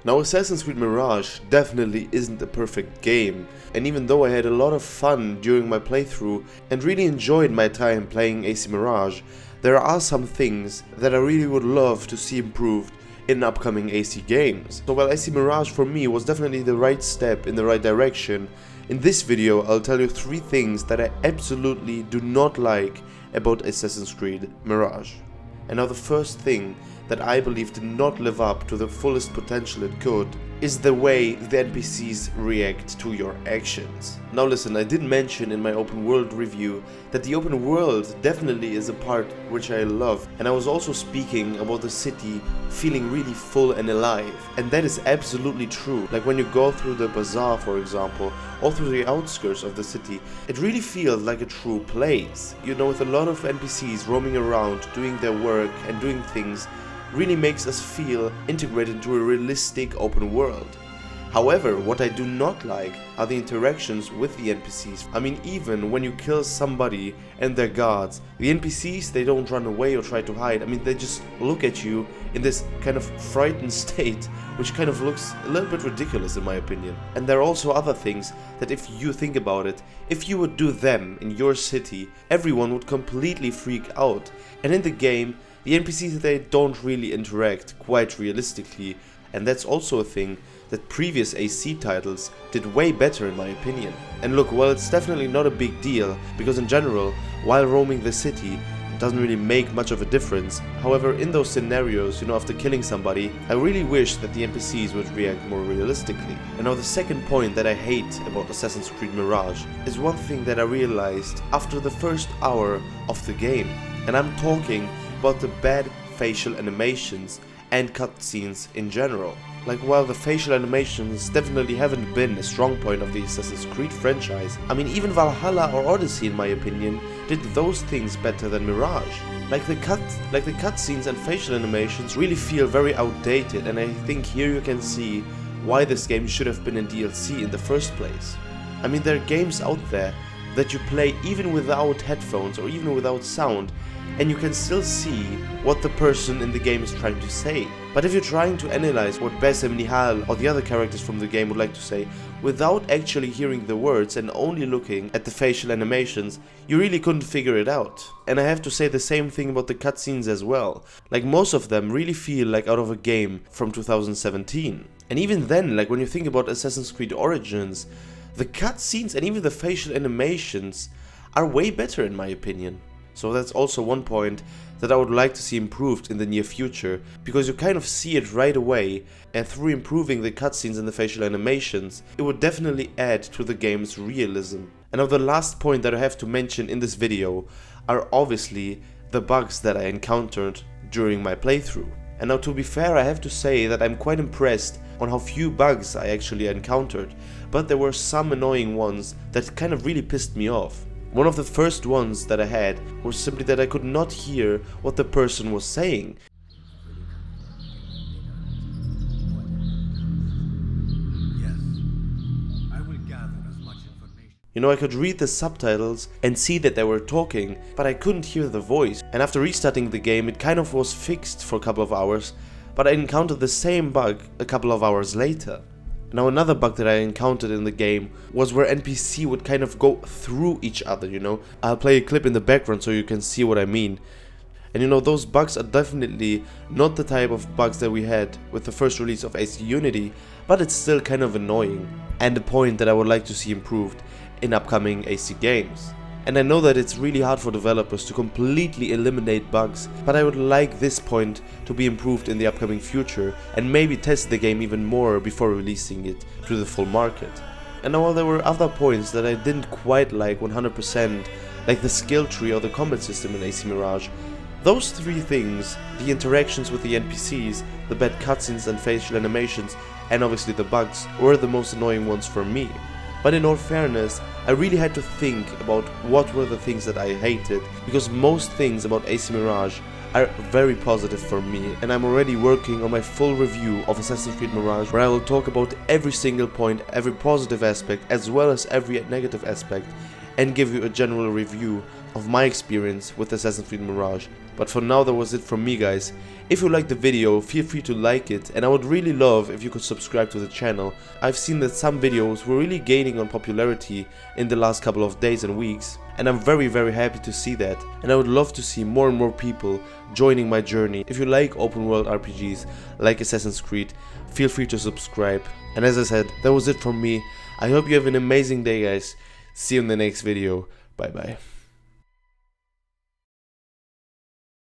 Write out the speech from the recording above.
Now, Assassin's Creed Mirage definitely isn't a perfect game, and even though I had a lot of fun during my playthrough and really enjoyed my time playing AC Mirage, there are some things that I really would love to see improved in upcoming AC games. So while AC Mirage for me was definitely the right step in the right direction, in this video I'll tell you 3 things that I absolutely do not like about Assassin's Creed Mirage. And now the first thing that I believe did not live up to the fullest potential it could is the way the NPCs react to your actions. Now listen, I did mention in my open world review that the open world definitely is a part which I love, and I was also speaking about the city feeling really full and alive, and that is absolutely true. Like when you go through the bazaar, for example, or through the outskirts of the city, it really feels like a true place, you know, with a lot of NPCs roaming around, doing their work and doing things really makes us feel integrated into a realistic open world. However, what I do not like are the interactions with the NPCs. I mean, even when you kill somebody and their guards, the NPCs, they don't run away or try to hide. I mean, they just look at you in this kind of frightened state, which kind of looks a little bit ridiculous in my opinion. And there are also other things that, if you think about it, if you would do them in your city, everyone would completely freak out. And in the game, the NPCs, they don't really interact quite realistically, and that's also a thing that previous AC titles did way better in my opinion. And look, well, it's definitely not a big deal, because in general, while roaming the city, it doesn't really make much of a difference. However, in those scenarios, you know, after killing somebody, I really wish that the NPCs would react more realistically. And now the second point that I hate about Assassin's Creed Mirage is one thing that I realized after the first hour of the game, and I'm talking about the bad facial animations and cutscenes in general. Like, while the facial animations definitely haven't been a strong point of the Assassin's Creed franchise, I mean, even Valhalla or Odyssey in my opinion did those things better than Mirage. Like the cutscenes and facial animations really feel very outdated, and I think here you can see why this game should have been in DLC in the first place. I mean, there are games out there that you play even without headphones or even without sound, and you can still see what the person in the game is trying to say. But if you're trying to analyze what Basim, Nihal or the other characters from the game would like to say without actually hearing the words and only looking at the facial animations, you really couldn't figure it out. And I have to say the same thing about the cutscenes as well. Like, most of them really feel like out of a game from 2017. And even then, like when you think about Assassin's Creed Origins, the cutscenes and even the facial animations are way better in my opinion. So that's also one point that I would like to see improved in the near future, because you kind of see it right away, and through improving the cutscenes and the facial animations, it would definitely add to the game's realism. And now the last point that I have to mention in this video are obviously the bugs that I encountered during my playthrough. And now, to be fair, I have to say that I'm quite impressed on how few bugs I actually encountered, but there were some annoying ones that kind of really pissed me off. One of the first ones that I had was simply that I could not hear what the person was saying. You know, I could read the subtitles and see that they were talking, but I couldn't hear the voice. And after restarting the game, it kind of was fixed for a couple of hours, but I encountered the same bug a couple of hours later. Now, another bug that I encountered in the game was where NPC would kind of go through each other, you know. I'll play a clip in the background so you can see what I mean. And you know, those bugs are definitely not the type of bugs that we had with the first release of AC Unity, but it's still kind of annoying, and a point that I would like to see improved in upcoming AC games. And I know that it's really hard for developers to completely eliminate bugs, but I would like this point to be improved in the upcoming future, and maybe test the game even more before releasing it to the full market. And while there were other points that I didn't quite like 100%, like the skill tree or the combat system in AC Mirage, those 3 things, the interactions with the NPCs, the bad cutscenes and facial animations, and obviously the bugs, were the most annoying ones for me. But in all fairness, I really had to think about what were the things that I hated, because most things about AC Mirage are very positive for me, and I'm already working on my full review of Assassin's Creed Mirage, where I will talk about every single point, every positive aspect as well as every negative aspect, and give you a general review of my experience with Assassin's Creed Mirage But for now, that was it from me, guys. If you liked the video, feel free to like it, and I would really love if you could subscribe to the channel. I've seen that some videos were really gaining on popularity in the last couple of days and weeks, and I'm very happy to see that, and I would love to see more and more people joining my journey. If you like open world RPGs like Assassin's Creed, feel free to subscribe. And as I said, that was it from me. I hope you have an amazing day, guys. See you in the next video. Bye bye.